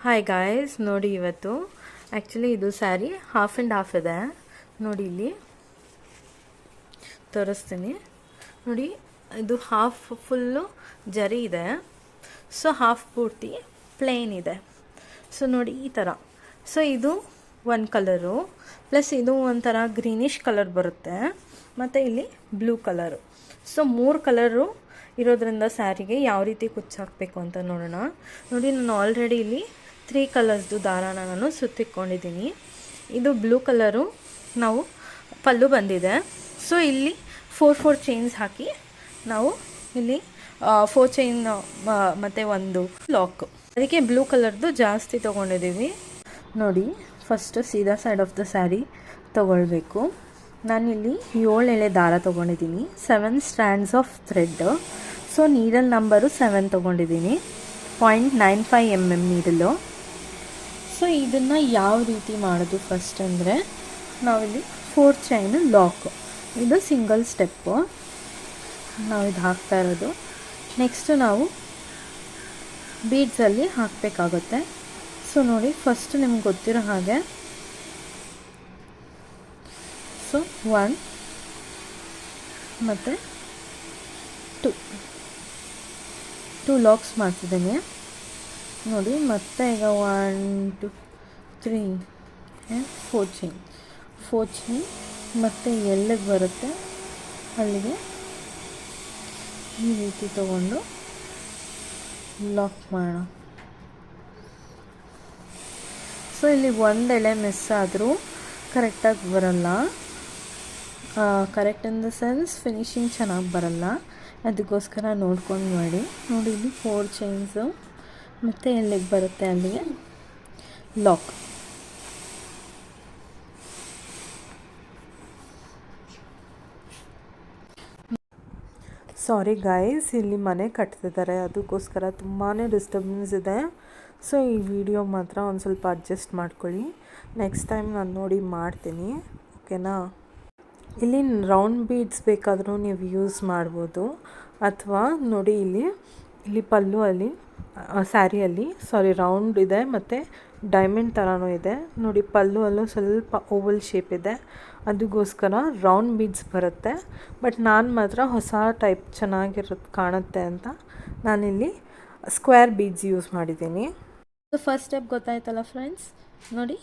Hi guys, ನೋಡಿ ಇವತ್ತು actually ಇದು ಸ್ಯಾರಿ ಹಾಫ್ ಆ್ಯಂಡ್ ಹಾಫ್ ಇದೆ. ನೋಡಿ ಇಲ್ಲಿ ತೋರಿಸ್ತೀನಿ. ನೋಡಿ ಇದು ಹಾಫ್ ಫುಲ್ಲು ಜರಿ ಇದೆ, ಸೊ ಹಾಫ್ ಪೂರ್ತಿ ಪ್ಲೇನ್ ಇದೆ. ಸೊ ನೋಡಿ ಈ ಥರ. ಸೊ ಇದು ಒಂದು ಕಲರು ಪ್ಲಸ್ ಇದು ಒಂಥರ ಗ್ರೀನಿಷ್ ಕಲರ್ ಬರುತ್ತೆ, ಮತ್ತು ಇಲ್ಲಿ ಬ್ಲೂ ಕಲರು. ಸೊ 3 ಕಲರು ಇರೋದ್ರಿಂದ ಸ್ಯಾರಿಗೆ ಯಾವ ರೀತಿ ಕುಚ್ಚಾಕಬೇಕು ಅಂತ ನೋಡೋಣ. ನೋಡಿ ನಾನು ಆಲ್ರೆಡಿ ಇಲ್ಲಿ 3 ಕಲರ್ಸ್ದು ದಾರಾನ ನಾನು ಸುತ್ತಿಕೊಂಡಿದ್ದೀನಿ. ಇದು ಬ್ಲೂ ಕಲರು ನಾವು ಪಲ್ಲು ಬಂದಿದೆ. ಸೊ ಇಲ್ಲಿ 4 ಚೈನ್ಸ್ ಹಾಕಿ ನಾವು ಇಲ್ಲಿ 4 ಚೈನ್ ಮತ್ತು ಒಂದು ಲಾಕ್, ಅದಕ್ಕೆ ಬ್ಲೂ ಕಲರ್ದು ಜಾಸ್ತಿ ತೊಗೊಂಡಿದ್ದೀವಿ. ನೋಡಿ ಫಸ್ಟು ಸೀದಾ ಸೈಡ್ ಆಫ್ ದ ಸ್ಯಾರಿ ತೊಗೊಳ್ಬೇಕು. ನಾನಿಲ್ಲಿ 7 ಎಳೆ ದಾರ ತೊಗೊಂಡಿದ್ದೀನಿ, 7 stands of thread. So needle number 7 ತೊಗೊಂಡಿದ್ದೀನಿ, 0.95 mm ನೀಡಲು. ಸೊ ಇದನ್ನು ಯಾವ ರೀತಿ ಮಾಡೋದು ಫಸ್ಟ್ ಅಂದರೆ, ನಾವಿಲ್ಲಿ 4 ಚೈನ್ ಲಾಕ್, ಇದು ಸಿಂಗಲ್ ಸ್ಟೆಪ್ಪು ನಾವು ಇದು ಹಾಕ್ತಾ ಇರೋದು. ನೆಕ್ಸ್ಟು ನಾವು ಬೀಡ್ಸಲ್ಲಿ ಹಾಕಬೇಕಾಗುತ್ತೆ. ಸೊ ನೋಡಿ ಫಸ್ಟ್ ನಿಮ್ಗೆ ಗೊತ್ತಿರೋ ಹಾಗೆ, ಸೊ 1 ಮತ್ತು 2 ಲಾಕ್ಸ್ ಮಾಡ್ತಿದ್ದೀನಿ. ನೋಡಿ ಮತ್ತೆ ಈಗ 1 2 3 4 ಚೈನ್ ಮತ್ತು ಎಲ್ಲಿಗೆ ಬರುತ್ತೆ ಅಲ್ಲಿಗೆ ಈ ರೀತಿ ತಗೊಂಡು ಲಾಕ್ ಮಾಡೋಣ. ಸೊ ಇಲ್ಲಿ ಒಂದು ಎಳೆ ಮಿಸ್ ಆದರೂ ಕರೆಕ್ಟಾಗಿ ಬರಲ್ಲ, correct in the sense finishing ಚೆನ್ನಾಗಿ ಬರಲ್ಲ. ಅದಕ್ಕೋಸ್ಕರ ನೋಡ್ಕೊಂಡು ಮಾಡಿ. ನೋಡಿ ಇಲ್ಲಿ 4 ಚೈನ್ಸು ಮತ್ತು ಎಲ್ಲಿಗೆ ಬರುತ್ತೆ ಅಲ್ಲಿಗೆ ಲಾಕ್. ಸಾರಿ ಗಾಯ್ಸ್, ಇಲ್ಲಿ ಮನೆ ಕಟ್ತಿದ್ದಾರೆ, ಅದಕ್ಕೋಸ್ಕರ ತುಂಬಾ ಡಿಸ್ಟರ್ಬೆನ್ಸ್ ಇದೆ. ಸೊ ಈ ವಿಡಿಯೋ ಮಾತ್ರ ಒಂದು ಸ್ವಲ್ಪ ಅಡ್ಜಸ್ಟ್ ಮಾಡ್ಕೊಳ್ಳಿ. ನೆಕ್ಸ್ಟ್ ಟೈಮ್ ನಾನು ನೋಡಿ ಮಾಡ್ತೀನಿ, ಓಕೆನಾ. ಇಲ್ಲಿ ರೌಂಡ್ ಬೀಡ್ಸ್ ಬೇಕಾದರೂ ನೀವು ಯೂಸ್ ಮಾಡ್ಬೋದು, ಅಥವಾ ನೋಡಿ ಇಲ್ಲಿ ಪಲ್ಲು ಅಲ್ಲಿ ಸ್ಯಾರಿಯಲ್ಲಿ ರೌಂಡ್ ಇದೆ ಮತ್ತು ಡೈಮಂಡ್ ಥರನೂ ಇದೆ. ನೋಡಿ ಪಲ್ಲು ಅಲ್ಲೂ ಸ್ವಲ್ಪ ಓವಲ್ ಶೇಪ್ ಇದೆ, ಅದಕ್ಕೋಸ್ಕರ ರೌಂಡ್ ಬೀಡ್ಸ್ ಬರುತ್ತೆ. ಬಟ್ ನಾನು ಮಾತ್ರ ಹೊಸ ಟೈಪ್ ಚೆನ್ನಾಗಿರುತ್ತೆ ಕಾಣುತ್ತೆ ಅಂತ ನಾನಿಲ್ಲಿ ಸ್ಕ್ವೇರ್ ಬೀಡ್ಸ್ ಯೂಸ್ ಮಾಡಿದ್ದೀನಿ. ಸೊ ಫಸ್ಟ್ ಸ್ಟೆಪ್ ಗೊತ್ತಾಯ್ತಲ್ಲ ಫ್ರೆಂಡ್ಸ್. ನೋಡಿ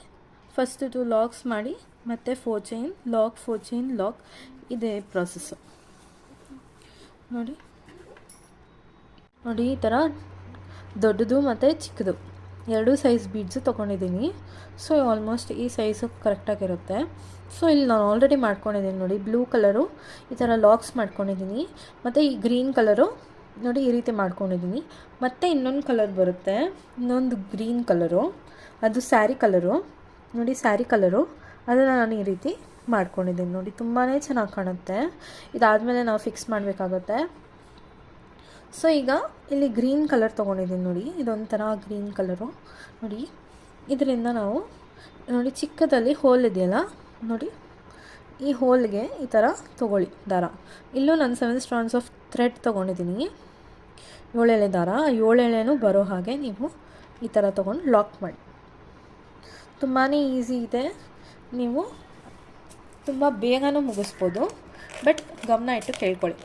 ಫಸ್ಟ್ 2 ಲಾಕ್ಸ್ ಮಾಡಿ ಮತ್ತು 4 ಚೈನ್ ಲಾಕ್, 4 ಚೈನ್ ಲಾಕ್, ಇದೇ ಪ್ರಾಸೆಸ್ಸು. ನೋಡಿ ಈ ಥರ ದೊಡ್ಡದು ಮತ್ತು ಚಿಕ್ಕದು 2 ಸೈಜ್ ಬೀಡ್ಸು ತೊಗೊಂಡಿದ್ದೀನಿ. ಸೊ ಆಲ್ಮೋಸ್ಟ್ ಈ ಸೈಜು ಕರೆಕ್ಟಾಗಿರುತ್ತೆ. ಸೊ ಇಲ್ಲಿ ನಾನು ಆಲ್ರೆಡಿ ಮಾಡ್ಕೊಂಡಿದ್ದೀನಿ. ನೋಡಿ ಬ್ಲೂ ಕಲರು ಈ ಥರ ಲಾಕ್ಸ್ ಮಾಡ್ಕೊಂಡಿದ್ದೀನಿ, ಮತ್ತು ಈ ಗ್ರೀನ್ ಕಲರು ನೋಡಿ ಈ ರೀತಿ ಮಾಡ್ಕೊಂಡಿದ್ದೀನಿ. ಮತ್ತು ಇನ್ನೊಂದು ಕಲರ್ ಬರುತ್ತೆ, ಇನ್ನೊಂದು ಗ್ರೀನ್ ಕಲರು, ಅದು ಸ್ಯಾರಿ ಕಲರು. ನೋಡಿ ಸ್ಯಾರಿ ಕಲರು ಅದನ್ನು ನಾನು ಈ ರೀತಿ ಮಾಡ್ಕೊಂಡಿದ್ದೀನಿ. ನೋಡಿ ತುಂಬಾ ಚೆನ್ನಾಗಿ ಕಾಣುತ್ತೆ. ಇದಾದಮೇಲೆ ನಾವು ಫಿಕ್ಸ್ ಮಾಡಬೇಕಾಗುತ್ತೆ. ಸೊ ಈಗ ಇಲ್ಲಿ ಗ್ರೀನ್ ಕಲರ್ ತೊಗೊಂಡಿದ್ದೀನಿ. ನೋಡಿ ಇದೊಂಥರ ಗ್ರೀನ್ ಕಲರು. ನೋಡಿ ಇದರಿಂದ ನಾವು ನೋಡಿ ಚಿಕ್ಕದಲ್ಲಿ ಹೋಲ್ ಇದೆಯಲ್ಲ, ನೋಡಿ ಈ ಹೋಲ್ಗೆ ಈ ಥರ ತೊಗೊಳ್ಳಿ ದಾರ. ಇಲ್ಲೂ ನಾನು 7 ಸ್ಟ್ರಾಂಡ್ಸ್ ಆಫ್ ಥ್ರೆಡ್ ತೊಗೊಂಡಿದ್ದೀನಿ, 7 ಎಳೆ ದಾರ. 7 ಎಳೆನೂ ಬರೋ ಹಾಗೆ ನೀವು ಈ ಥರ ತೊಗೊಂಡು ಲಾಕ್ ಮಾಡಿ. ತುಂಬಾ ಈಸಿ ಇದೆ, ನೀವು ತುಂಬ ಬೇಗನೂ ಮುಗಿಸ್ಬೋದು. ಬಟ್ ಗಮನ ಇಟ್ಟು ಕೇಳ್ಕೊಳ್ಳಿ.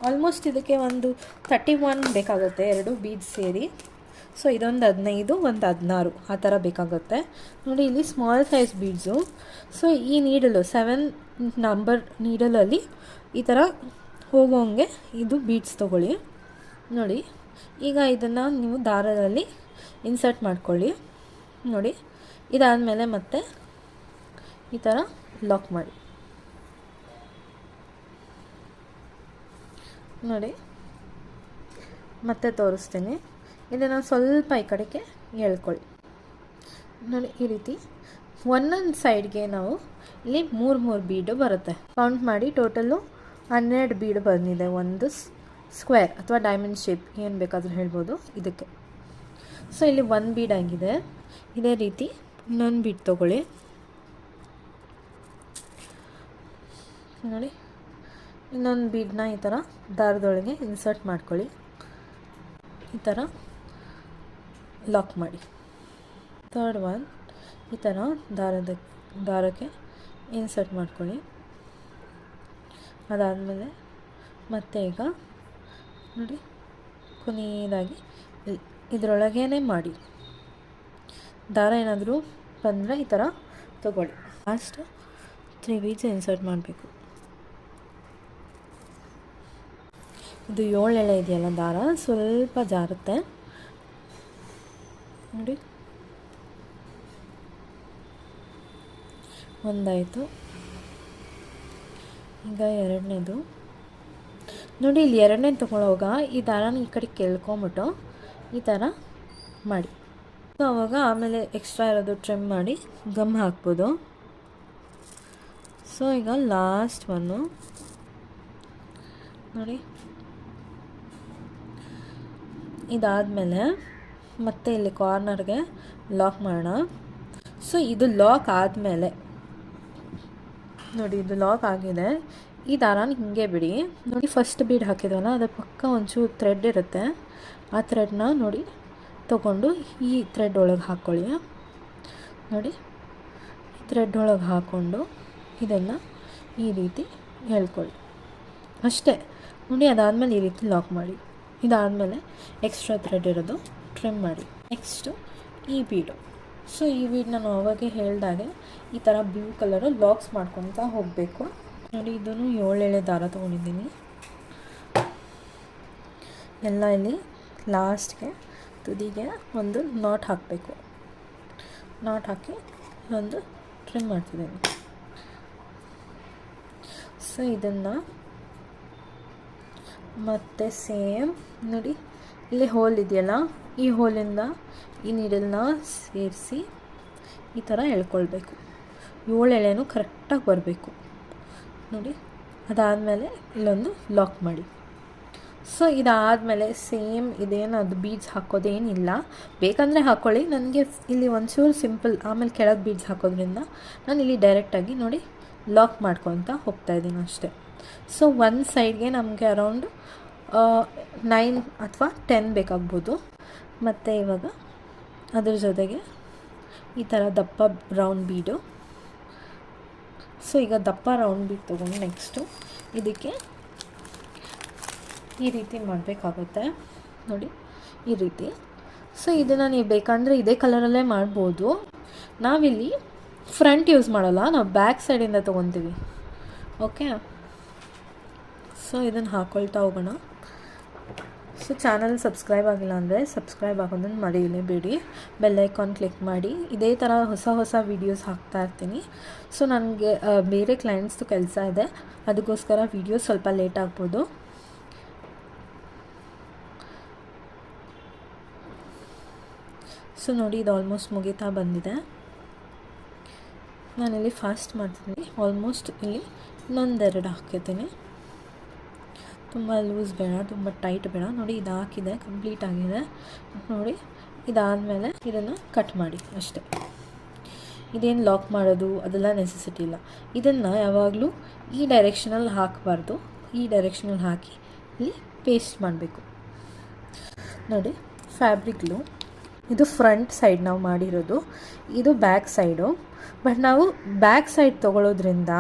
ಆಲ್ಮೋಸ್ಟ್ ಇದಕ್ಕೆ ಒಂದು 31 ಬೇಕಾಗುತ್ತೆ, 2 ಬೀಡ್ಸ್ ಸೇರಿ. ಸೊ ಇದೊಂದು 15, ಒಂದು 16 ಆ ಥರ ಬೇಕಾಗುತ್ತೆ. ನೋಡಿ ಇಲ್ಲಿ ಸ್ಮಾಲ್ ಸೈಜ್ ಬೀಡ್ಸು. ಸೊ ಈ ನೀಡಲು 7 ನಂಬರ್ ನೀಡಲಲ್ಲಿ ಈ ಥರ ಹೋಗೋಂಗೆ ಇದು ಬೀಡ್ಸ್ ತೊಗೊಳ್ಳಿ. ನೋಡಿ ಈಗ ಇದನ್ನು ನೀವು ದಾರದಲ್ಲಿ ಇನ್ಸರ್ಟ್ ಮಾಡ್ಕೊಳ್ಳಿ. ನೋಡಿ ಇದಾದಮೇಲೆ ಮತ್ತೆ ಈ ಥರ ಲಾಕ್ ಮಾಡಿ. ನೋಡಿ ಮತ್ತೆ ತೋರಿಸ್ತೀನಿ. ಇದನ್ನು ಸ್ವಲ್ಪ ಈ ಕಡೆಗೆ ಎಳ್ಕೊಳ್ಳಿ. ನೋಡಿ ಈ ರೀತಿ ಒಂದೊಂದು ಸೈಡ್ಗೆ ನಾವು ಇಲ್ಲಿ 3 ಬೀಡು ಬರುತ್ತೆ. ಕೌಂಟ್ ಮಾಡಿ ಟೋಟಲ್ಲು 12 ಬೀಡು ಬಂದಿದೆ ಒಂದು ಸ್ಕ್ವೇರ್ ಅಥವಾ ಡೈಮಂಡ್ ಶೇಪ್, ಏನು ಬೇಕಾದರೂ ಹೇಳ್ಬೋದು ಇದಕ್ಕೆ. ಸೊ ಇಲ್ಲಿ 1 ಬೀಡ್ ಆಗಿದೆ. ಇದೇ ರೀತಿ ಇನ್ನೊಂದು ಬೀಡ್ ತೊಗೊಳ್ಳಿ. ನೋಡಿ ಇನ್ನೊಂದು ಬೀಡನ್ನ ಈ ಥರ ದಾರದೊಳಗೆ ಇನ್ಸರ್ಟ್ ಮಾಡ್ಕೊಳ್ಳಿ. ಈ ಥರ ಲಾಕ್ ಮಾಡಿ. ಥರ್ಡ್ ಒನ್ ಈ ಥರ ದಾರಕ್ಕೆ ಇನ್ಸರ್ಟ್ ಮಾಡ್ಕೊಳ್ಳಿ. ಅದಾದಮೇಲೆ ಮತ್ತೆ ಈಗ ನೋಡಿ ಕೊನೆಯದಾಗಿ ಇದರೊಳಗೇ ಮಾಡಿ. ದಾರ ಏನಾದರೂ ಬಂದರೆ ಈ ಥರ ತಗೊಳ್ಳಿ. ಲಾಸ್ಟ್ 3 ಬೀಡ್ಸ್ ಇನ್ಸರ್ಟ್ ಮಾಡಬೇಕು. ಇದು 7 ಎಳೆ ಇದೆಯಲ್ಲ ದಾರ ಸ್ವಲ್ಪ ಜಾರುತ್ತೆ ನೋಡಿ. ಒಂದಾಯಿತು. ಈಗ ಎರಡನೇದು ನೋಡಿ. ಇಲ್ಲಿ ಎರಡನೇದು ತೊಗೊಳ್ಳೋವಾಗ ಈ ದಾರನ ಈ ಕಡೆ ಕೆಳ್ಕೊಂಬಿಟ್ಟು ಈ ಥರ ಮಾಡಿ. ಸೊ ಆವಾಗ ಆಮೇಲೆ ಎಕ್ಸ್ಟ್ರಾ ಇರೋದು ಟ್ರಿಮ್ ಮಾಡಿ ಗಮ್ ಹಾಕ್ಬೋದು. ಸೊ ಈಗ ಲಾಸ್ಟ್ ಒನ್ನು ನೋಡಿ. ಇದಾದಮೇಲೆ ಮತ್ತೆ ಇಲ್ಲಿ ಕಾರ್ನರ್ಗೆ ಲಾಕ್ ಮಾಡೋಣ. ಸೊ ಇದು ಲಾಕ್ ಆದಮೇಲೆ ನೋಡಿ, ಇದು ಲಾಕ್ ಆಗಿದೆ. ಈ ದಾರಾನ ಹಿಂಗೆ ಬಿಡಿ. ನೋಡಿ ಫಸ್ಟ್ ಬೀಡ್ ಹಾಕಿದ್ವಲ್ಲ ಅದ್ರ ಪಕ್ಕ ಒಂಚೂರು ಥ್ರೆಡ್ ಇರುತ್ತೆ. ಆ ಥ್ರೆಡ್ನ ನೋಡಿ ತೊಗೊಂಡು ಈ ಥ್ರೆಡ್ ಒಳಗೆ ಹಾಕ್ಕೊಳ್ಳಿ. ನೋಡಿ ಈ ಥ್ರೆಡ್ ಒಳಗೆ ಹಾಕ್ಕೊಂಡು ಇದನ್ನು ಈ ರೀತಿ ಹೇಳ್ಕೊಳ್ಳಿ ಅಷ್ಟೇ ನೋಡಿ. ಅದಾದಮೇಲೆ ಈ ರೀತಿ ಲಾಕ್ ಮಾಡಿ. ಇದಾದಮೇಲೆ ಎಕ್ಸ್ಟ್ರಾ ಥ್ರೆಡ್ ಇರೋದು ಟ್ರಿಮ್ ಮಾಡಿ. ನೆಕ್ಸ್ಟು ಈ ಬೀಡು. ಸೊ ಈ ಬೀಡ್ ನಾನು ಅವಾಗೆ ಹೇಳಿದಾಗೆ ಈ ಥರ ಬ್ಲೂ ಕಲರು ಲಾಕ್ಸ್ ಮಾಡ್ಕೊತಾ ಹೋಗಬೇಕು ನೋಡಿ. ಇದನ್ನು 7 ಎಳೆ ದಾರ ತೊಗೊಂಡಿದ್ದೀನಿ. ಎಲ್ಲ ಇಲ್ಲಿ ಲಾಸ್ಟ್ಗೆ ತುದಿಗೆ ಒಂದು ನಾಟ್ ಹಾಕಬೇಕು. ನಾಟ್ ಹಾಕಿ ಒಂದು ಟ್ರಿಮ್ ಮಾಡ್ತಿದ್ದೀನಿ. ಸೊ ಇದನ್ನು ಮತ್ತೆ ಸೇಮ್ ನೋಡಿ, ಇಲ್ಲಿ ಹೋಲ್ ಇದೆಯಲ್ಲ, ಈ ಹೋಲಿಂದ ಈ ನೀಡಲ್ನ ಸೇರಿಸಿ ಈ ಥರ ಎಳ್ಕೊಳ್ಬೇಕು. 7 ಎಳೆನೂ ಕರೆಕ್ಟಾಗಿ ಬರಬೇಕು ನೋಡಿ. ಅದಾದಮೇಲೆ ಇಲ್ಲೊಂದು ಲಾಕ್ ಮಾಡಿ. ಸೊ ಇದಾದಮೇಲೆ ಸೇಮ್ ಇದೇನು ಅದು ಬೀಡ್ಸ್ ಹಾಕೋದೇನಿಲ್ಲ, ಬೇಕಂದರೆ ಹಾಕ್ಕೊಳ್ಳಿ. ನನಗೆ ಇಲ್ಲಿ ಒಂಚೂರು ಸಿಂಪಲ್, ಆಮೇಲೆ ಕೆಳಗೆ ಬೀಡ್ಸ್ ಹಾಕೋದ್ರಿಂದ ನಾನು ಇಲ್ಲಿ ಡೈರೆಕ್ಟಾಗಿ ನೋಡಿ ಲಾಕ್ ಮಾಡ್ಕೊತ ಹೋಗ್ತಾಯಿದ್ದೀನಿ ಅಷ್ಟೇ. ಸೊ ಒಂದು ಸೈಡ್ಗೆ ನಮಗೆ ಅರೌಂಡ್ 9 ಅಥವಾ 10 ಬೇಕಾಗ್ಬೋದು. ಮತ್ತು ಇವಾಗ ಅದ್ರ ಜೊತೆಗೆ ಈ ಥರ ದಪ್ಪ ರೌಂಡ್ ಬೀಡು. ಸೊ ಈಗ ದಪ್ಪ ರೌಂಡ್ ಬೀಡ್ ತೊಗೊಂಡು ನೆಕ್ಸ್ಟು ಇದಕ್ಕೆ ಈ ರೀತಿ ಮಾಡಬೇಕಾಗುತ್ತೆ ನೋಡಿ, ಈ ರೀತಿ. ಸೊ ಇದನ್ನು ನೀವು ಬೇಕಂದರೆ ಇದೇ ಕಲರಲ್ಲೇ ಮಾಡ್ಬೋದು. ನಾವಿಲ್ಲಿ ಫ್ರಂಟ್ ಯೂಸ್ ಮಾಡೋಲ್ಲ, ನಾವು ಬ್ಯಾಕ್ ಸೈಡಿಂದ ತೊಗೊತೀವಿ. ಓಕೆ, ಸೊ ಇದನ್ನು ಹಾಕ್ಕೊಳ್ತಾ ಹೋಗೋಣ. ಸೊ ಚಾನಲ್ ಸಬ್ಸ್ಕ್ರೈಬ್ ಆಗಿಲ್ಲ ಅಂದರೆ ಸಬ್ಸ್ಕ್ರೈಬ್ ಆಗೋದನ್ನು ಮರೆಯಲೇಬೇಡಿ. ಬೆಲ್ ಐಕಾನ್ ಕ್ಲಿಕ್ ಮಾಡಿ. ಇದೇ ಥರ ಹೊಸ ವೀಡಿಯೋಸ್ ಹಾಕ್ತಾ ಇರ್ತೀನಿ. ಸೊ ನನಗೆ ಬೇರೆ ಕ್ಲೈಂಟ್ಸ್ದು ಕೆಲಸ ಇದೆ, ಅದಕ್ಕೋಸ್ಕರ ವೀಡಿಯೋಸ್ ಸ್ವಲ್ಪ ಲೇಟ್ ಆಗ್ಬೋದು. ಸೊ ನೋಡಿ, ಇದು ಆಲ್ಮೋಸ್ಟ್ ಮುಗಿತಾ ಬಂದಿದೆ. ನಾನಿಲ್ಲಿ ಫಾಸ್ಟ್ ಮಾಡ್ತಿದ್ದೀನಿ. ಆಲ್ಮೋಸ್ಟ್ ಇಲ್ಲಿ ಇನ್ನೊಂದೆರಡು ಹಾಕಿದ್ದೀನಿ. ತುಂಬ ಲೂಸ್ ಬೇಡ, ತುಂಬ ಟೈಟ್ ಬೇಡ. ನೋಡಿ ಇದು ಹಾಕಿದೆ, ಕಂಪ್ಲೀಟ್ ಆಗಿದೆ ನೋಡಿ. ಇದಾದಮೇಲೆ ಇದನ್ನು ಕಟ್ ಮಾಡಿ ಅಷ್ಟೇ. ಇದೇನು ಲಾಕ್ ಮಾಡೋದು ಅದೆಲ್ಲ ನೆಸೆಸಿಟಿ ಇಲ್ಲ. ಇದನ್ನು ಯಾವಾಗಲೂ ಈ ಡೈರೆಕ್ಷನಲ್ಲಿ ಹಾಕಬಾರ್ದು, ಈ ಡೈರೆಕ್ಷನಲ್ಲಿ ಹಾಕಿ ಇಲ್ಲಿ ಪೇಸ್ಟ್ ಮಾಡಬೇಕು ನೋಡಿ. ಫ್ಯಾಬ್ರಿಕ್ ಗ್ಲೂ ಇದು ಫ್ರಂಟ್ ಸೈಡ್ ನಾವು ಮಾಡಿರೋದು, ಇದು ಬ್ಯಾಕ್ ಸೈಡು. ಬಟ್ ನಾವು ಬ್ಯಾಕ್ ಸೈಡ್ ತೊಗೊಳ್ಳೋದ್ರಿಂದ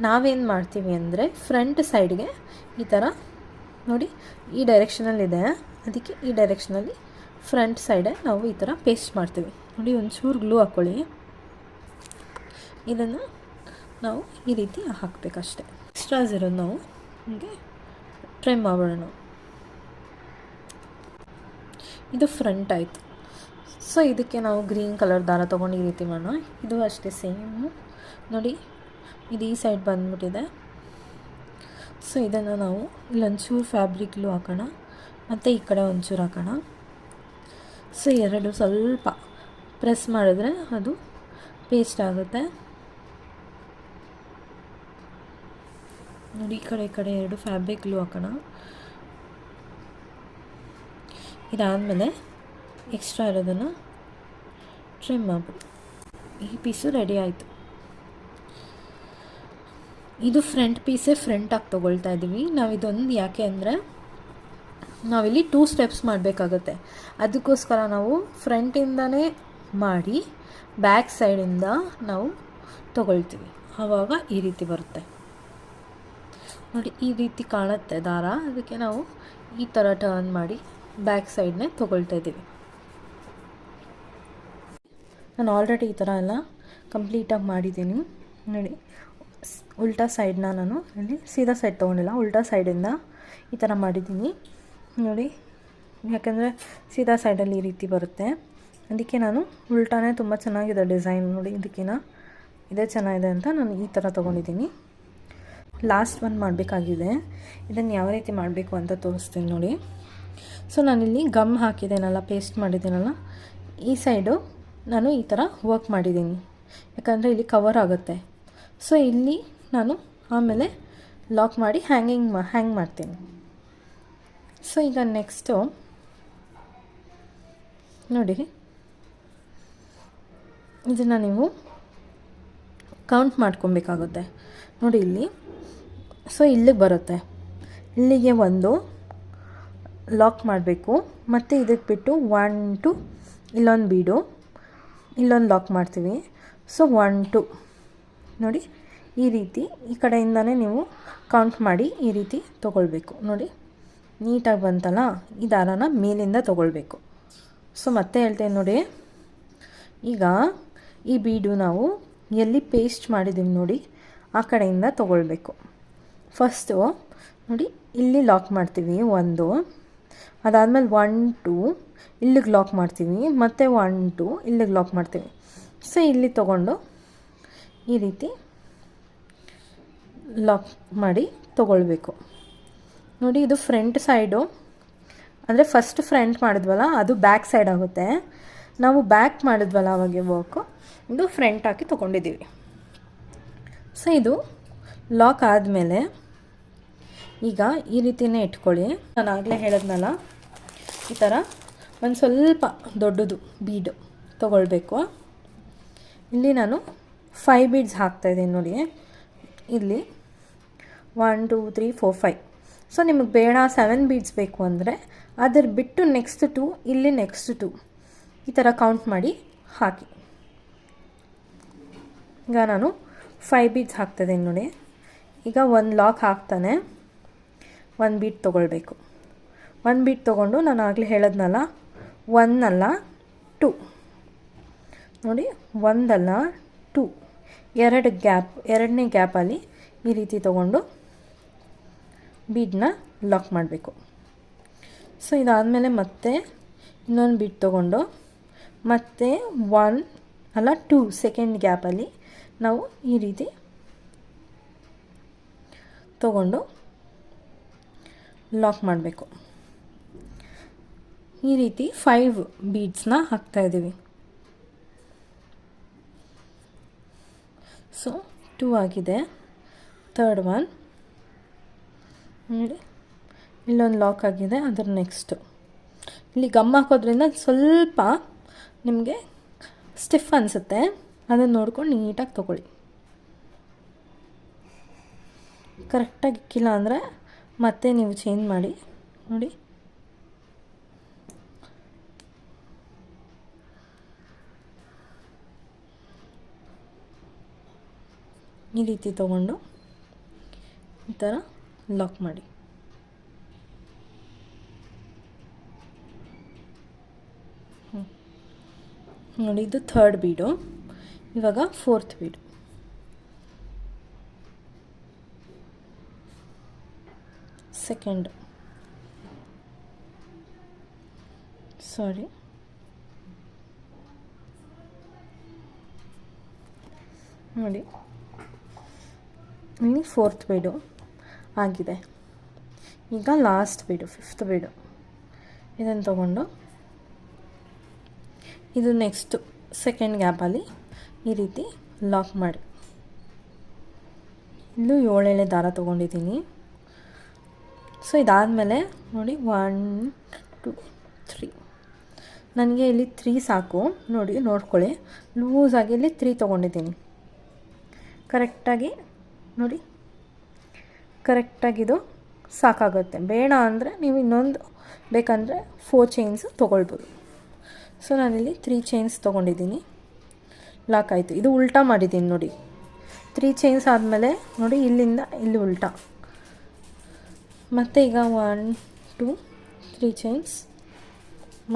ನಾವೇನು ಮಾಡ್ತೀವಿ ಅಂದರೆ ಫ್ರಂಟ್ ಸೈಡ್ಗೆ ಈ ಥರ ನೋಡಿ, ಈ ಡೈರೆಕ್ಷನಲ್ಲಿದೆ, ಅದಕ್ಕೆ ಈ ಡೈರೆಕ್ಷನಲ್ಲಿ ಫ್ರಂಟ್ ಸೈಡೇ ನಾವು ಈ ಥರ ಪೇಸ್ಟ್ ಮಾಡ್ತೀವಿ ನೋಡಿ. ಒಂಚೂರು ಗ್ಲೂ ಹಾಕ್ಕೊಳ್ಳಿ. ಇದನ್ನು ನಾವು ಈ ರೀತಿ ಹಾಕಬೇಕಷ್ಟೆ. ಎಕ್ಸ್ಟ್ರಾಸ್ ಇರೋದು ನಾವು ಹೀಗೆ ಟ್ರಿಮ್ ಮಾಡೋಣ. ಇದು ಫ್ರಂಟ್ ಆಯಿತು. ಸೊ ಇದಕ್ಕೆ ನಾವು ಗ್ರೀನ್ ಕಲರ್ ದಾರ ತೊಗೊಂಡು ಈ ರೀತಿ ಮಾಡೋಣ. ಇದು ಅಷ್ಟೇ ಸೇಮು ನೋಡಿ, ಇದು ಈ ಸೈಡ್ ಬಂದುಬಿಟ್ಟಿದೆ. ಸೊ ಇದನ್ನು ನಾವು ಇಲ್ಲೊಂಚೂರು ಫ್ಯಾಬ್ರಿಕ್ಲು ಹಾಕೋಣ, ಮತ್ತು ಈ ಕಡೆ ಒಂಚೂರು ಹಾಕೋಣ. ಸೊ ಎರಡು ಸ್ವಲ್ಪ ಪ್ರೆಸ್ ಮಾಡಿದ್ರೆ ಅದು ಪೇಸ್ಟ್ ಆಗುತ್ತೆ ನೋಡಿ. ಈ ಕಡೆ ಎರಡು ಫ್ಯಾಬ್ರಿಕ್ಲು ಹಾಕೋಣ. ಇದಾದಮೇಲೆ ಎಕ್ಸ್ಟ್ರಾ ಇರೋದನ್ನು ಟ್ರಿಮ್ ಮಾಡ್ಬಿಟ್ಟು ಈ ಪೀಸು ರೆಡಿ ಆಯಿತು. ಇದು ಫ್ರಂಟ್ ಪೀಸೇ ಫ್ರಂಟಾಗಿ ತೊಗೊಳ್ತಾ ಇದ್ದೀವಿ ನಾವು. ಇದೊಂದು ಯಾಕೆ ಅಂದರೆ ನಾವಿಲ್ಲಿ 2 ಸ್ಟೆಪ್ಸ್ ಮಾಡಬೇಕಾಗತ್ತೆ, ಅದಕ್ಕೋಸ್ಕರ ನಾವು ಫ್ರಂಟಿಂದನೇ ಮಾಡಿ ಬ್ಯಾಕ್ ಸೈಡಿಂದ ನಾವು ತಗೊಳ್ತೀವಿ. ಆವಾಗ ಈ ರೀತಿ ಬರುತ್ತೆ ನೋಡಿ, ಈ ರೀತಿ ಕಾಣುತ್ತೆ ದಾರ. ಅದಕ್ಕೆ ನಾವು ಈ ಥರ ಟರ್ನ್ ಮಾಡಿ ಬ್ಯಾಕ್ ಸೈಡ್ನೇ ತೊಗೊಳ್ತಾ ಇದ್ದೀವಿ. ನಾನು ಆಲ್ರೆಡಿ ಈ ಥರ ಎಲ್ಲ ಕಂಪ್ಲೀಟಾಗಿ ಮಾಡಿದ್ದೀನಿ ನೋಡಿ. ಉಲ್ಟಾ ಸೈಡ್ನ ನಾನು ಇಲ್ಲಿ ಸೀದಾ ಸೈಡ್ ತೊಗೊಂಡಿಲ್ಲ, ಉಲ್ಟಾ ಸೈಡಿಂದ ಈ ಥರ ಮಾಡಿದ್ದೀನಿ ನೋಡಿ. ಯಾಕೆಂದರೆ ಸೀದಾ ಸೈಡಲ್ಲಿ ಈ ರೀತಿ ಬರುತ್ತೆ, ಅದಕ್ಕೆ ನಾನು ಉಲ್ಟಾನೇ ತುಂಬ ಚೆನ್ನಾಗಿದೆ ಡಿಸೈನ್ ನೋಡಿ. ಇದಕ್ಕಿಂತ ಇದೇ ಚೆನ್ನಾಗಿದೆ ಅಂತ ನಾನು ಈ ಥರ ತೊಗೊಂಡಿದ್ದೀನಿ. ಲಾಸ್ಟ್ ಒನ್ ಮಾಡಬೇಕಾಗಿದೆ. ಇದನ್ನು ಯಾವ ರೀತಿ ಮಾಡಬೇಕು ಅಂತ ತೋರಿಸ್ತೀನಿ ನೋಡಿ. ಸೊ ನಾನಿಲ್ಲಿ ಗಮ್ ಹಾಕಿದ್ದೇನಲ್ಲ, ಪೇಸ್ಟ್ ಮಾಡಿದ್ದೀನಲ್ಲ, ಈ ಸೈಡು ನಾನು ಈ ಥರ ವರ್ಕ್ ಮಾಡಿದ್ದೀನಿ, ಯಾಕಂದರೆ ಇಲ್ಲಿ ಕವರ್ ಆಗುತ್ತೆ. ಸೊ ಇಲ್ಲಿ ನಾನು ಆಮೇಲೆ ಲಾಕ್ ಮಾಡಿ ಹ್ಯಾಂಗ್ ಮಾಡ್ತೀನಿ. ಸೊ ಈಗ ನೆಕ್ಸ್ಟು ನೋಡಿ, ಇದನ್ನು ನೀವು ಕೌಂಟ್ ಮಾಡ್ಕೊಬೇಕಾಗುತ್ತೆ ನೋಡಿ ಇಲ್ಲಿ. ಸೊ ಇಲ್ಲಿಗೆ ಬರುತ್ತೆ, ಇಲ್ಲಿಗೆ ಒಂದು ಲಾಕ್ ಮಾಡಬೇಕು, ಮತ್ತು ಇದಕ್ಕೆ ಬಿಟ್ಟು 1 2 ಇಲ್ಲೊಂದು ಬೀಡು, ಇಲ್ಲೊಂದು ಲಾಕ್ ಮಾಡ್ತೀವಿ. ಸೊ 1 2 ನೋಡಿ, ಈ ರೀತಿ ಈ ಕಡೆಯಿಂದನೇ ನೀವು ಕೌಂಟ್ ಮಾಡಿ ಈ ರೀತಿ ತೊಗೊಳ್ಬೇಕು ನೋಡಿ. ನೀಟಾಗಿ ಬಂತಲ್ಲ, ಈ ದಾರನ ಮೇಲಿಂದ ತೊಗೊಳ್ಬೇಕು. ಸೊ ಮತ್ತೆ ಹೇಳ್ತೇನೆ ನೋಡಿ, ಈಗ ಈ ಬೀಡು ನಾವು ಎಲ್ಲಿ ಪೇಸ್ಟ್ ಮಾಡಿದ್ದೀವಿ ನೋಡಿ ಆ ಕಡೆಯಿಂದ ತೊಗೊಳ್ಬೇಕು. ಫಸ್ಟು ನೋಡಿ, ಇಲ್ಲಿ ಲಾಕ್ ಮಾಡ್ತೀವಿ 1, ಅದಾದಮೇಲೆ 1 2 ಇಲ್ಲಿಗೆ ಲಾಕ್ ಮಾಡ್ತೀವಿ, ಮತ್ತು 1 2 ಇಲ್ಲಿಗೆ ಲಾಕ್ ಮಾಡ್ತೀವಿ. ಸೊ ಇಲ್ಲಿ ತೊಗೊಂಡು ಈ ರೀತಿ ಲಾಕ್ ಮಾಡಿ ತೊಗೊಳ್ಬೇಕು ನೋಡಿ. ಇದು ಫ್ರಂಟ್ ಸೈಡು, ಅಂದರೆ ಫಸ್ಟ್ ಫ್ರಂಟ್ ಮಾಡಿದ್ವಲ್ಲ ಅದು ಬ್ಯಾಕ್ ಸೈಡ್ ಆಗುತ್ತೆ. ನಾವು ಬ್ಯಾಕ್ ಮಾಡಿದ್ವಲ್ಲ ಅವಾಗೆ ವರ್ಕು, ಇದು ಫ್ರಂಟ್ ಹಾಕಿ ತೊಗೊಂಡಿದ್ದೀವಿ. ಸೊ ಇದು ಲಾಕ್ ಆದಮೇಲೆ ಈಗ ಈ ರೀತಿಯೇ ಇಟ್ಕೊಳ್ಳಿ. ನಾನು ಆಗಲೇ ಹೇಳಿದ್ನಲ್ಲ, ಈ ಥರ ಒಂದು ಸ್ವಲ್ಪ ದೊಡ್ಡದು ಬೀಡು ತೊಗೊಳ್ಬೇಕು. ಇಲ್ಲಿ ನಾನು 5 ಬೀಡ್ಸ್ ಹಾಕ್ತಾಯಿದ್ದೀನಿ ನೋಡಿ. ಇಲ್ಲಿ 1 2 3 4 5. ಸೊ ನಿಮಗೆ ಬೇಡ 7 ಬೀಡ್ಸ್ ಬೇಕು ಅಂದರೆ ಅದರ ಬಿಟ್ಟು ನೆಕ್ಸ್ಟ್ 2, ಇಲ್ಲಿ ನೆಕ್ಸ್ಟ್ 2 ಈ ಥರ ಕೌಂಟ್ ಮಾಡಿ ಹಾಕಿ. ಈಗ ನಾನು 5 ಬೀಡ್ಸ್ ಹಾಕ್ತಾಯಿದ್ದೀನಿ ನೋಡಿ. ಈಗ ಒಂದು ಲಾಕ್ ಹಾಕ್ತಾನೆ 1 ಬೀಡ್ ತೊಗೊಳ್ಬೇಕು. 1 ಬೀಡ್ ತೊಗೊಂಡು ನಾನು ಆಗಲೇ ಹೇಳೋದ್ನಲ್ಲ, 1 ಅಲ್ಲ 2 ನೋಡಿ, 1 ಅಲ್ಲ 2, 2 ಗ್ಯಾಪ್, ಎರಡನೇ ಗ್ಯಾಪಲ್ಲಿ ಈ ರೀತಿ ತೊಗೊಂಡು ಬೀಡನ್ನ ಲಾಕ್ ಮಾಡಬೇಕು. ಸೊ ಇದಾದಮೇಲೆ ಮತ್ತೆ ಇನ್ನೊಂದು ಬೀಡ್ ತೊಗೊಂಡು ಮತ್ತೆ 1 ಅಲ್ಲ 2 ಸೆಕೆಂಡ್ ಗ್ಯಾಪಲ್ಲಿ ನಾವು ಈ ರೀತಿ ತೊಗೊಂಡು ಲಾಕ್ ಮಾಡಬೇಕು. ಈ ರೀತಿ 5 ಬೀಡ್ಸ್ನ ಹಾಕ್ತಾಯಿದ್ದೀವಿ. ಸೊ 2 ಆಗಿದೆ. ಥರ್ಡ್ ಒನ್ ನೋಡಿ, ಇಲ್ಲೊಂದು ಲಾಕ್ ಆಗಿದೆ. ಅದರ ನೆಕ್ಸ್ಟು ಇಲ್ಲಿ ಗಮ್ ಹಾಕೋದ್ರಿಂದ ಸ್ವಲ್ಪ ನಿಮಗೆ ಸ್ಟಿಫ್ ಅನಿಸುತ್ತೆ, ಅದನ್ನು ನೋಡ್ಕೊಂಡು ನೀಟಾಗಿ ತೊಗೊಳ್ಳಿ. ಕರೆಕ್ಟಾಗಿ ಇಕ್ಕಿಲ್ಲ ಅಂದರೆ ಮತ್ತೆ ನೀವು ಚೇಂಜ್ ಮಾಡಿ ನೋಡಿ. ಈ ರೀತಿ ತೊಗೊಂಡು ಈ ಥರ ಲಾಕ್ ಮಾಡಿ. ನೋಡಿ, ಇದು ಥರ್ಡ್ ಬೀಡು. ಇವಾಗ 4th ಬೀಡು. ಸೆಕೆಂಡ್, ಸಾರಿ, ನೋಡಿ ಇಲ್ಲಿ 4th ಬೀಡು ಆಗಿದೆ. ಈಗ ಲಾಸ್ಟ್ ಬೀಡು 5th ಬೀಡು. ಇದನ್ನು ತಗೊಂಡು ಇದು ನೆಕ್ಸ್ಟು ಸೆಕೆಂಡ್ ಗ್ಯಾಪಲ್ಲಿ ಈ ರೀತಿ ಲಾಕ್ ಮಾಡಿ. ಇಲ್ಲೂ 7 ಎಳೆ ದಾರ ತೊಗೊಂಡಿದ್ದೀನಿ. ಸೊ ಇದಾದಮೇಲೆ ನೋಡಿ 1 2 3, ನನಗೆ ಇಲ್ಲಿ 3 ಸಾಕು ನೋಡಿ, ನೋಡ್ಕೊಳ್ಳಿ. ಲೂಸಾಗಿ ಇಲ್ಲಿ 3 ತೊಗೊಂಡಿದ್ದೀನಿ. ಕರೆಕ್ಟಾಗಿ ನೋಡಿ, ಕರೆಕ್ಟಾಗಿದು ಸಾಕಾಗುತ್ತೆ. ಬೇಡ ಅಂದರೆ ನೀವು ಇನ್ನೊಂದು ಬೇಕಂದರೆ 4 ಚೈನ್ಸ್ ತೊಗೊಳ್ಬೋದು. ಸೊ ನಾನಿಲ್ಲಿ 3 ಚೈನ್ಸ್ ತೊಗೊಂಡಿದ್ದೀನಿ, ಲಾಕ್ ಆಯಿತು. ಇದು ಉಲ್ಟಾ ಮಾಡಿದ್ದೀನಿ ನೋಡಿ, 3 ಚೈನ್ಸ್ ಆದಮೇಲೆ ನೋಡಿ ಇಲ್ಲಿಂದ ಇಲ್ಲಿ ಉಲ್ಟಾ. ಮತ್ತು ಈಗ 1 2 3 ಚೈನ್ಸ್,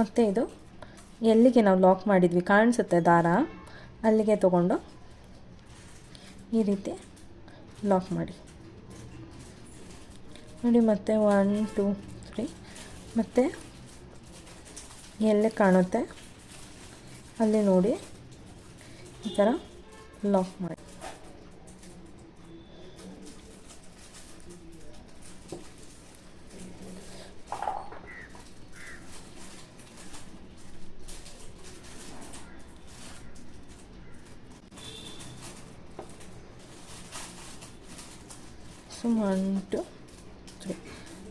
ಮತ್ತು ಇದು ಎಲ್ಲಿಗೆ ನಾವು ಲಾಕ್ ಮಾಡಿದ್ವಿ ಕಾಣಿಸುತ್ತೆ ದಾರ, ಅಲ್ಲಿಗೆ ತೊಗೊಂಡು ಈ ರೀತಿ ಲಾಕ್ ಮಾಡಿ ನೋಡಿ. ಮತ್ತು 1 2 3 ಮತ್ತು ಎಲ್ಲೇ ಕಾಣುತ್ತೆ ಅಲ್ಲಿ ನೋಡಿ ಈ ಥರ ಲಾಕ್ ಮಾಡಿ. ಸೊ 1 2 3.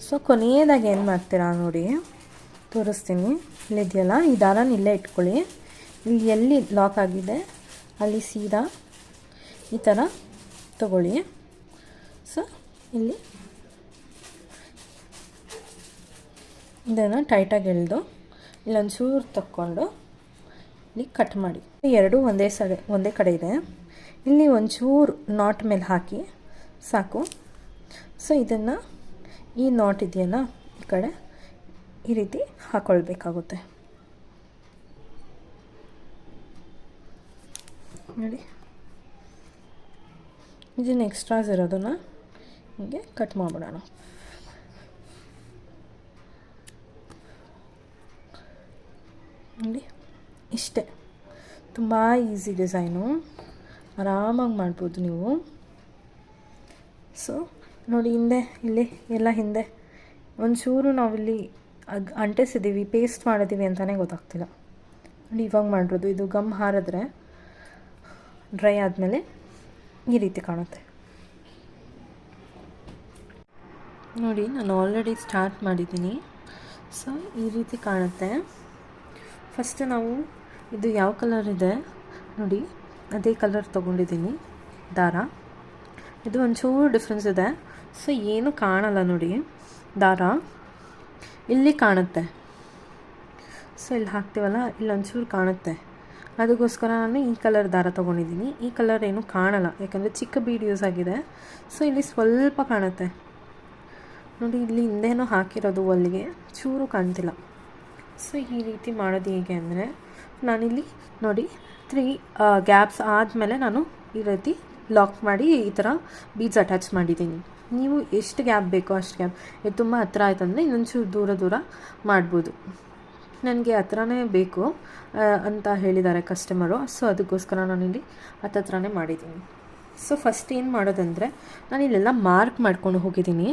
ಸೊ ಕೊನೆಯದಾಗಿ ಏನು ಮಾಡ್ತೀರಾ ನೋಡಿ, ತೋರಿಸ್ತೀನಿ. ಇಲ್ಲಿದೆಯಲ್ಲ ಈ ದಾರನ ಇಲ್ಲೇ ಇಟ್ಕೊಳ್ಳಿ. ಇಲ್ಲಿ ಎಲ್ಲಿ ಲಾಕ್ ಆಗಿದೆ ಅಲ್ಲಿ ಸೀದಾ ಈ ಥರ ತಗೊಳ್ಳಿ. ಸೊ ಇಲ್ಲಿ ಇದನ್ನು ಟೈಟಾಗಿ ಎಳೆದು ಇಲ್ಲೊಂಚೂರು ತಕ್ಕೊಂಡು ಇಲ್ಲಿ ಕಟ್ ಮಾಡಿ. ಎರಡೂ ಒಂದೇ ಕಡೆ ಇದೆ. ಇಲ್ಲಿ ಒಂಚೂರು ನಾಟ್ ಮೇಲೆ ಹಾಕಿ ಸಾಕು. ಸೊ ಇದನ್ನು ಈ ನಾಟ್ ಇದೆಯಲ್ಲ ಈ ಕಡೆ ಈ ರೀತಿ ಹಾಕ್ಕೊಳ್ಬೇಕಾಗುತ್ತೆ ನೋಡಿ. ಇದನ್ನು ಎಕ್ಸ್ಟ್ರಾಸ್ ಇರೋದನ್ನು ಹೀಗೆ ಕಟ್ ಮಾಡಿಬಿಡೋಣ. ನೋಡಿ ಇಷ್ಟೇ, ತುಂಬ ಈಸಿ ಡಿಸೈನು, ಆರಾಮಾಗಿ ಮಾಡ್ಬೋದು ನೀವು. ಸೊ ನೋಡಿ ಹಿಂದೆ ಇಲ್ಲಿ ಎಲ್ಲ ಹಿಂದೆ ಒಂಚೂರು ನಾವಿಲ್ಲಿ ಅಂಟಿಸಿದ್ದೀವಿ, ಪೇಸ್ಟ್ ಮಾಡಿದ್ದೀವಿ ಅಂತಲೇ ಗೊತ್ತಾಗ್ತಿಲ್ಲ ನೋಡಿ. ಇವಾಗ ಮಾಡಿರೋದು ಇದು ಗಮ್ ಹಾರಿದ್ರೆ ಡ್ರೈ ಆದಮೇಲೆ ಈ ರೀತಿ ಕಾಣುತ್ತೆ ನೋಡಿ. ನಾನು ಆಲ್ರೆಡಿ ಸ್ಟಾರ್ಟ್ ಮಾಡಿದ್ದೀನಿ. ಸೊ ಈ ರೀತಿ ಕಾಣುತ್ತೆ. ಫಸ್ಟ್ ನಾವು ಇದು ಯಾವ ಕಲರ್ ಇದೆ ನೋಡಿ ಅದೇ ಕಲರ್ ತೊಗೊಂಡಿದ್ದೀನಿ ದಾರ. ಇದು ಒಂಚೂರು ಡಿಫ್ರೆನ್ಸ್ ಇದೆ. ಸೊ ಏನು ಕಾಣಲ್ಲ ನೋಡಿ, ದಾರ ಇಲ್ಲಿ ಕಾಣುತ್ತೆ. ಸೊ ಇಲ್ಲಿ ಹಾಕ್ತೀವಲ್ಲ ಇಲ್ಲಿ ಒಂಚೂರು ಕಾಣುತ್ತೆ, ಅದಕ್ಕೋಸ್ಕರ ನಾನು ಈ ಕಲರ್ ದಾರ ತೊಗೊಂಡಿದ್ದೀನಿ. ಈ ಕಲರ್ ಏನು ಕಾಣಲ್ಲ ಯಾಕಂದರೆ ಚಿಕ್ಕ ಬೀಡ್ ಯೂಸ್ ಆಗಿದೆ. ಸೊ ಇಲ್ಲಿ ಸ್ವಲ್ಪ ಕಾಣುತ್ತೆ ನೋಡಿ, ಇಲ್ಲಿ ಹಿಂದೆನೂ ಹಾಕಿರೋದು ಅಲ್ಲಿಗೆ ಚೂರು ಕಾಣ್ತಿಲ್ಲ. ಸೊ ಈ ರೀತಿ ಮಾಡೋದು ಹೇಗೆ ಅಂದರೆ, ನಾನಿಲ್ಲಿ ನೋಡಿ 3 ಗ್ಯಾಪ್ಸ್ ಆದಮೇಲೆ ನಾನು ಈ ರೀತಿ ಲಾಕ್ ಮಾಡಿ ಈ ಥರ ಬೀಡ್ಸ್ ಅಟ್ಯಾಚ್ ಮಾಡಿದ್ದೀನಿ. ನೀವು ಎಷ್ಟು ಗ್ಯಾಪ್ ಬೇಕೋ ಅಷ್ಟು ಗ್ಯಾಪ್, ಇದು ತುಂಬ ಹತ್ರ ಆಯ್ತಂದರೆ ಇನ್ನೊಂಚೂರು ದೂರ ಮಾಡ್ಬೋದು. ನನಗೆ ಹತ್ರನೇ ಬೇಕು ಅಂತ ಹೇಳಿದ್ದಾರೆ ಕಸ್ಟಮರು. ಸೊ ಅದಕ್ಕೋಸ್ಕರ ನಾನಿಲ್ಲಿ ಹತ್ರನೇ ಮಾಡಿದ್ದೀನಿ. ಸೊ ಫಸ್ಟ್ ಏನು ಮಾಡೋದಂದರೆ, ನಾನು ಇಲ್ಲೆಲ್ಲ ಮಾರ್ಕ್ ಮಾಡ್ಕೊಂಡು ಹೋಗಿದ್ದೀನಿ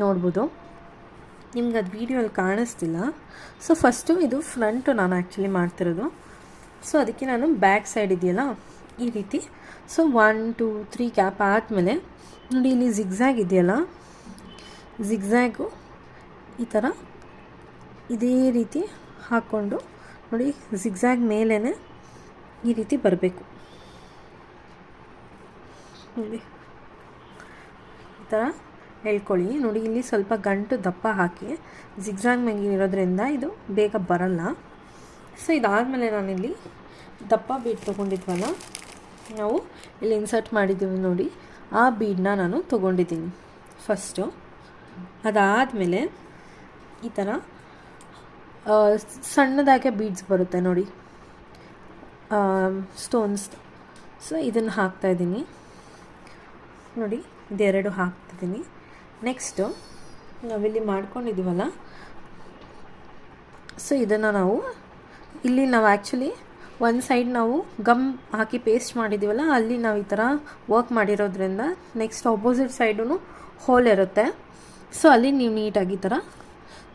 ನೋಡ್ಬೋದು. ನಿಮ್ಗೆ ಅದು ವೀಡಿಯೋಲ್ಲಿ ಕಾಣಿಸ್ತಿಲ್ಲ. ಸೊ ಫಸ್ಟು ಇದು ಫ್ರಂಟು ನಾನು ಆ್ಯಕ್ಚುಲಿ ಮಾಡ್ತಿರೋದು. ಸೊ ಅದಕ್ಕೆ ನಾನು ಬ್ಯಾಕ್ ಸೈಡ್ ಇದೆಯಲ್ಲ ಈ ರೀತಿ. ಸೊ 1 2 3 ಗ್ಯಾಪ್ ಆದಮೇಲೆ ನೋಡಿ ಇಲ್ಲಿ ಜಿಗ್ಜ್ಯಾಗ್ ಇದೆಯಲ್ಲ, ಜಿಗ್ಜ್ಯಾಗು ಈ ಥರ ಇದೇ ರೀತಿ ಹಾಕ್ಕೊಂಡು ನೋಡಿ ಜಿಗ್ಜ್ಯಾಗ್ ಮೇಲೇ ಈ ರೀತಿ ಬರಬೇಕು ನೋಡಿ, ಈ ಥರ ಹೇಳ್ಕೊಳ್ಳಿ. ನೋಡಿ ಇಲ್ಲಿ ಸ್ವಲ್ಪ ಗಂಟು ದಪ್ಪ ಹಾಕಿ ಜಿಗ್ಜ್ಯಾಗ್ ಮೇಲೆ ಇರೋದ್ರಿಂದ ಇದು ಬೇಗ ಬರಲ್ಲ. ಸೊ ಇದಾದಮೇಲೆ ನಾನಿಲ್ಲಿ ದಪ್ಪ ಬೀಡ್ ತೊಗೊಂಡಿದ್ವಲ್ಲ, ನಾವು ಇಲ್ಲಿ ಇನ್ಸರ್ಟ್ ಮಾಡಿದ್ದೀವಿ ನೋಡಿ, ಆ ಬೀಡನ್ನ ನಾನು ತೊಗೊಂಡಿದ್ದೀನಿ ಫಸ್ಟು. ಅದಾದಮೇಲೆ ಈ ಥರ ಸಣ್ಣದಾಗೆ ಬೀಡ್ಸ್ ಬರುತ್ತೆ ನೋಡಿ, ಸ್ಟೋನ್ಸ್. ಸೊ ಇದನ್ನು ಹಾಕ್ತಾಯಿದ್ದೀನಿ ನೋಡಿ, ಇದೆರಡು ಹಾಕ್ತಿದ್ದೀನಿ. ನೆಕ್ಸ್ಟು ನಾವಿಲ್ಲಿ ಮಾಡ್ಕೊಂಡಿದ್ದೀವಲ್ಲ, ಸೊ ಇದನ್ನು ನಾವು ಇಲ್ಲಿ ನಾವು ಆ್ಯಕ್ಚುಲಿ ಒಂದು ಸೈಡ್ ನಾವು ಗಮ್ ಹಾಕಿ ಪೇಸ್ಟ್ ಮಾಡಿದ್ದೀವಲ್ಲ, ಅಲ್ಲಿ ನಾವು ಈ ಥರ ವರ್ಕ್ ಮಾಡಿರೋದ್ರಿಂದ ನೆಕ್ಸ್ಟ್ ಆಪೋಸಿಟ್ ಸೈಡೂ ಹೋಲ್ ಇರುತ್ತೆ. ಸೊ ಅಲ್ಲಿ ನೀವು ನೀಟಾಗಿ ಈ ಥರ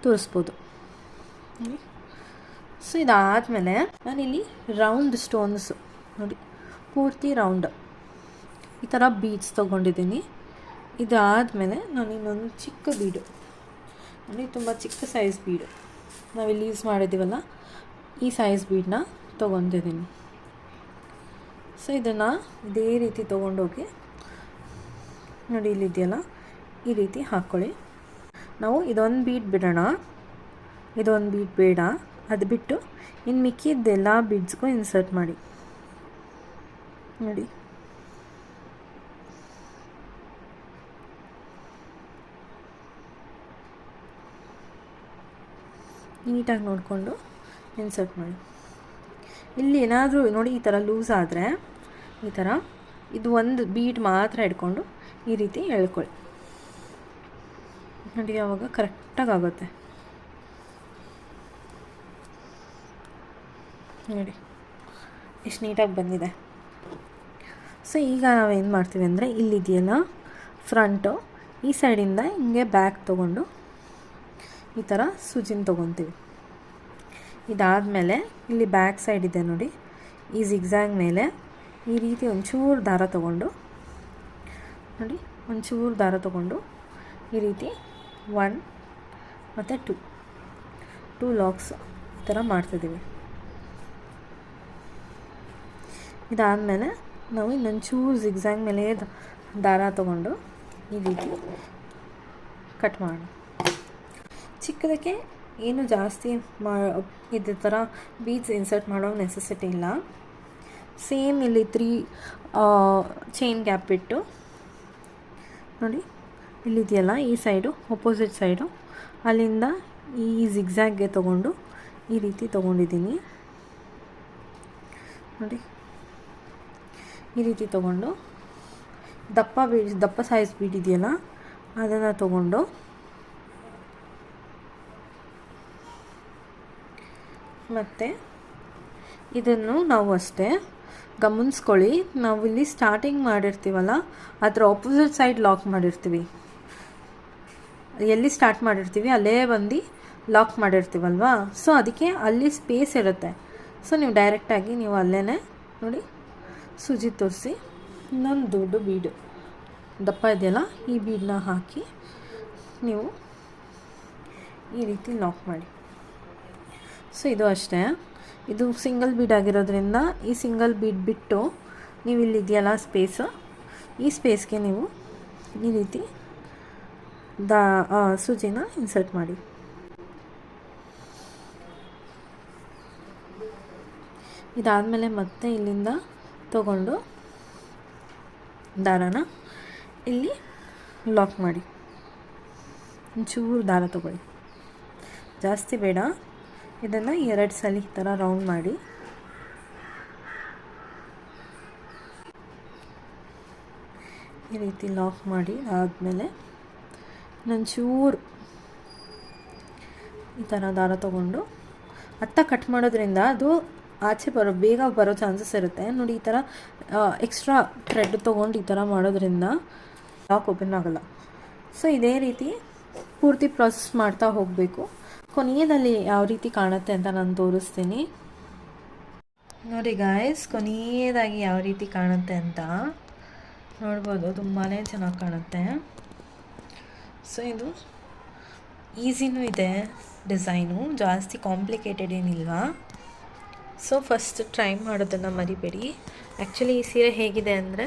ತೋರಿಸ್ಬೋದು. ಸೊ ಇದಾದಮೇಲೆ ನಾನಿಲ್ಲಿ ರೌಂಡ್ ಸ್ಟೋನ್ಸು ನೋಡಿ, ಪೂರ್ತಿ ರೌಂಡ್ ಈ ಥರ ಬೀಡ್ಸ್ ತೊಗೊಂಡಿದ್ದೀನಿ. ಇದಾದಮೇಲೆ ನಾನು ಇನ್ನೊಂದು ಚಿಕ್ಕ ಬೀಡು ನೋಡಿ, ತುಂಬ ಚಿಕ್ಕ ಸೈಜ್ ಬೀಡು ನಾವಿಲ್ಲಿ ಯೂಸ್ ಮಾಡಿದ್ದೀವಲ್ಲ, ಈ ಸೈಜ್ ಬೀಡನ್ನ ತೊಗೊತಿದ್ದೀನಿ. ಸೊ ಇದನ್ನು ಇದೇ ರೀತಿ ತೊಗೊಂಡೋಗಿ ನೋಡಿ ಇಲ್ಲಿದೆಯಲ್ಲ ಈ ರೀತಿ ಹಾಕ್ಕೊಳ್ಳಿ. ನಾವು ಇದೊಂದು ಬೀಡ್ ಬಿಡೋಣ, ಇದೊಂದು ಬೀಡ್ ಬೇಡ, ಅದು ಬಿಟ್ಟು ಇನ್ನು ಮಿಕ್ಕಿದ್ದೆಲ್ಲ ಬೀಡ್ಸ್ಗೂ ಇನ್ಸರ್ಟ್ ಮಾಡಿ ನೋಡಿ. ನೀಟಾಗಿ ನೋಡಿಕೊಂಡು ಇನ್ಸರ್ಟ್ ಮಾಡಿ. ಇಲ್ಲಿ ಏನಾದರೂ ನೋಡಿ ಈ ಥರ ಲೂಸ್ ಆದರೆ ಈ ಥರ ಇದು ಒಂದು ಬೀಡ್ ಮಾತ್ರ ಇಟ್ಕೊಂಡು ಈ ರೀತಿ ಎಳ್ಕೊಳ್ಳಿ ನೋಡಿ, ಆವಾಗ ಕರೆಕ್ಟಾಗಿ ಆಗುತ್ತೆ ನೋಡಿ ಎಷ್ಟು ನೀಟಾಗಿ ಬಂದಿದೆ. ಸೊ ಈಗ ನಾವೇನು ಮಾಡ್ತೀವಿ ಅಂದರೆ ಇಲ್ಲಿದೆಯಲ್ಲ ಫ್ರಂಟು, ಈ ಸೈಡಿಂದ ಹಿಂಗೆ ಬ್ಯಾಕ್ ತೊಗೊಂಡು ಈ ಥರ ಸೂಜಿನ ತೊಗೊತೀವಿ. ಇದಾದಮೇಲೆ ಇಲ್ಲಿ ಬ್ಯಾಕ್ ಸೈಡ್ ಇದೆ ನೋಡಿ, ಈ ಜಿಗ್ಜ್ಯಾಗ್ ಮೇಲೆ ಈ ರೀತಿ ಒಂಚೂರು ದಾರ ತೊಗೊಂಡು ನೋಡಿ, ಒಂಚೂರು ದಾರ ತೊಗೊಂಡು ಈ ರೀತಿ 1 ಮತ್ತು 2 ಲಾಕ್ಸ್ ಈ ಥರ ಮಾಡ್ತಿದ್ದೀವಿ. ಇದಾದಮೇಲೆ ನಾವು ಇನ್ನೊಂಚೂರು ಜಿಗ್ಜ್ಯಾಗ್ ಮೇಲೆ ದಾರ ತೊಗೊಂಡು ಈ ರೀತಿ ಕಟ್ ಮಾಡೋಣ. ಚಿಕ್ಕದಕ್ಕೆ ಏನು ಜಾಸ್ತಿ ಇದೇ ಥರ ಬೀಡ್ಸ್ ಇನ್ಸರ್ಟ್ ಮಾಡೋ ನೆಸೆಸಿಟಿ ಇಲ್ಲ. ಸೇಮ್ ಇಲ್ಲಿ 3 ಚೈನ್ ಗ್ಯಾಪ್ ಬಿಟ್ಟು ನೋಡಿ, ಇಲ್ಲಿದೆಯಲ್ಲ ಈ ಸೈಡು ಅಪೋಸಿಟ್ ಸೈಡು ಅಲ್ಲಿಂದ ಈ ಜಿಗ್ಜ್ಯಾಗ್ಗೆ ತೊಗೊಂಡು ಈ ರೀತಿ ತೊಗೊಂಡಿದ್ದೀನಿ ನೋಡಿ. ಈ ರೀತಿ ತೊಗೊಂಡು ದಪ್ಪ ಸೈಜ್ ಬೀಡ್ ಇದೆಯಲ್ಲ ಅದನ್ನು ತೊಗೊಂಡು ಮತ್ತು ಇದನ್ನು ನಾವು ಅಷ್ಟೇ ಗಮನಿಸ್ಕೊಳ್ಳಿ, ನಾವು ಇಲ್ಲಿ ಸ್ಟಾರ್ಟಿಂಗ್ ಮಾಡಿರ್ತೀವಲ್ಲ ಅದರ ಆಪೋಸಿಟ್ ಸೈಡ್ ಲಾಕ್ ಮಾಡಿರ್ತೀವಿ. ಎಲ್ಲಿ ಸ್ಟಾರ್ಟ್ ಮಾಡಿರ್ತೀವಿ ಅಲ್ಲೇ ಬಂದು ಲಾಕ್ ಮಾಡಿರ್ತೀವಲ್ವಾ, ಸೊ ಅದಕ್ಕೆ ಅಲ್ಲಿ ಸ್ಪೇಸ್ ಇರುತ್ತೆ. ಸೊ ನೀವು ಡೈರೆಕ್ಟಾಗಿ ನೀವು ಅಲ್ಲೇ ನೋಡಿ ಸೂಜಿ ತೋರಿಸಿ ಇನ್ನೊಂದು ದೊಡ್ಡ ಬೀಡು ದಪ್ಪ ಇದೆಯಲ್ಲ ಈ ಬೀಡನ್ನ ಹಾಕಿ ನೀವು ಈ ರೀತಿ ಲಾಕ್ ಮಾಡಿ. ಸೊ ಇದು ಅಷ್ಟೇ, ಇದು ಸಿಂಗಲ್ ಬೀಡ್ ಆಗಿರೋದ್ರಿಂದ ಈ ಸಿಂಗಲ್ ಬೀಡ್ ಬಿಟ್ಟು ನೀವು ಇಲ್ಲಿದೆಯಲ್ಲ ಸ್ಪೇಸು, ಈ ಸ್ಪೇಸ್ಗೆ ನೀವು ಈ ರೀತಿ ಸೂಜಿನ ಇನ್ಸರ್ಟ್ ಮಾಡಿ. ಇದಾದಮೇಲೆ ಮತ್ತೆ ಇಲ್ಲಿಂದ ತಗೊಂಡು ದಾರನ ಇಲ್ಲಿ ಲಾಕ್ ಮಾಡಿ. ಒಂಚೂರು ದಾರ ತಗೊಳ್ಳಿ, ಜಾಸ್ತಿ ಬೇಡ. ಇದನ್ನು 2 ಸಲ ಈ ಥರ ರೌಂಡ್ ಮಾಡಿ ಈ ರೀತಿ ಲಾಕ್ ಮಾಡಿ ಆದಮೇಲೆ ಒಂಚೂರು ಈ ಥರ ದಾರ ತೊಗೊಂಡು ಅಟ್ಟ ಕಟ್ ಮಾಡೋದ್ರಿಂದ ಅದು ಆಚೆ ಬೇಗ ಬರೋ ಚಾನ್ಸಸ್ ಇರುತ್ತೆ ನೋಡಿ. ಈ ಥರ ಎಕ್ಸ್ಟ್ರಾ ಥ್ರೆಡ್ ತೊಗೊಂಡು ಈ ಥರ ಮಾಡೋದ್ರಿಂದ ಲಾಕ್ ಓಪನ್ ಆಗೋಲ್ಲ. ಸೊ ಇದೇ ರೀತಿ ಪೂರ್ತಿ ಪ್ರಾಸೆಸ್ ಮಾಡ್ತಾ ಹೋಗಬೇಕು. ಕೊನೆಯದಲ್ಲಿ ಯಾವ ರೀತಿ ಕಾಣುತ್ತೆ ಅಂತ ನಾನು ತೋರಿಸ್ತೀನಿ ನೋಡಿ ಗಾಯ್ಸ್. ಕೊನೆಯದಾಗಿ ಯಾವ ರೀತಿ ಕಾಣುತ್ತೆ ಅಂತ ನೋಡ್ಬೋದು, ತುಂಬಾ ಚೆನ್ನಾಗಿ ಕಾಣುತ್ತೆ. ಸೊ ಇದು ಈಸಿನೂ ಇದೆ, ಡಿಸೈನು ಜಾಸ್ತಿ ಕಾಂಪ್ಲಿಕೇಟೆಡ್ ಏನಿಲ್ವಾ. ಸೊ ಫಸ್ಟ್ ಟ್ರೈ ಮಾಡೋದನ್ನು ಮರಿಬೇಡಿ. ಆ್ಯಕ್ಚುಲಿ ಈ ಸೀರೆ ಹೇಗಿದೆ ಅಂದರೆ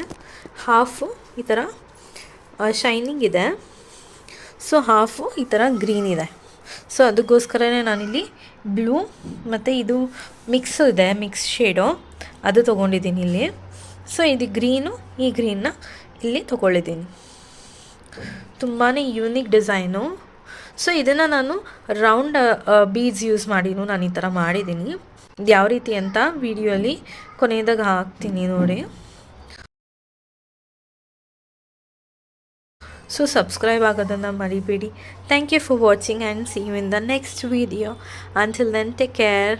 ಹಾಫು ಈ ಥರ ಶೈನಿಂಗ್ ಇದೆ, ಸೊ ಹಾಫು ಈ ಥರ ಗ್ರೀನ್ ಇದೆ. ಸೊ ಅದಕ್ಕೋಸ್ಕರನೇ ನಾನಿಲ್ಲಿ ಬ್ಲೂ ಮತ್ತು ಇದು ಮಿಕ್ಸ್ ಇದೆ, ಮಿಕ್ಸ್ ಶೇಡು ಅದು ತೊಗೊಂಡಿದ್ದೀನಿ ಇಲ್ಲಿ. ಸೊ ಇದು ಗ್ರೀನು, ಈ ಗ್ರೀನ್ನ ಇಲ್ಲಿ ತೊಗೊಳ್ಳಿದ್ದೀನಿ. ತುಂಬಾ ಯೂನಿಕ್ ಡಿಸೈನು. ಸೊ ಇದನ್ನು ನಾನು ರೌಂಡ್ ಬೀಡ್ಸ್ ಯೂಸ್ ಮಾಡಿನೂ ನಾನು ಈ ಥರ ಮಾಡಿದ್ದೀನಿ. ಇದು ಯಾವ ರೀತಿ ಅಂತ ವಿಡಿಯೋಲಿ ಕೊನೆಯದಾಗ ಹಾಕ್ತೀನಿ ನೋಡಿ. ಸೊ ಸಬ್ಸ್ಕ್ರೈಬ್ ಆಗೋದನ್ನು ಮರಿಬೇಡಿ. Thank you for watching and see you in the next video. Until then take care.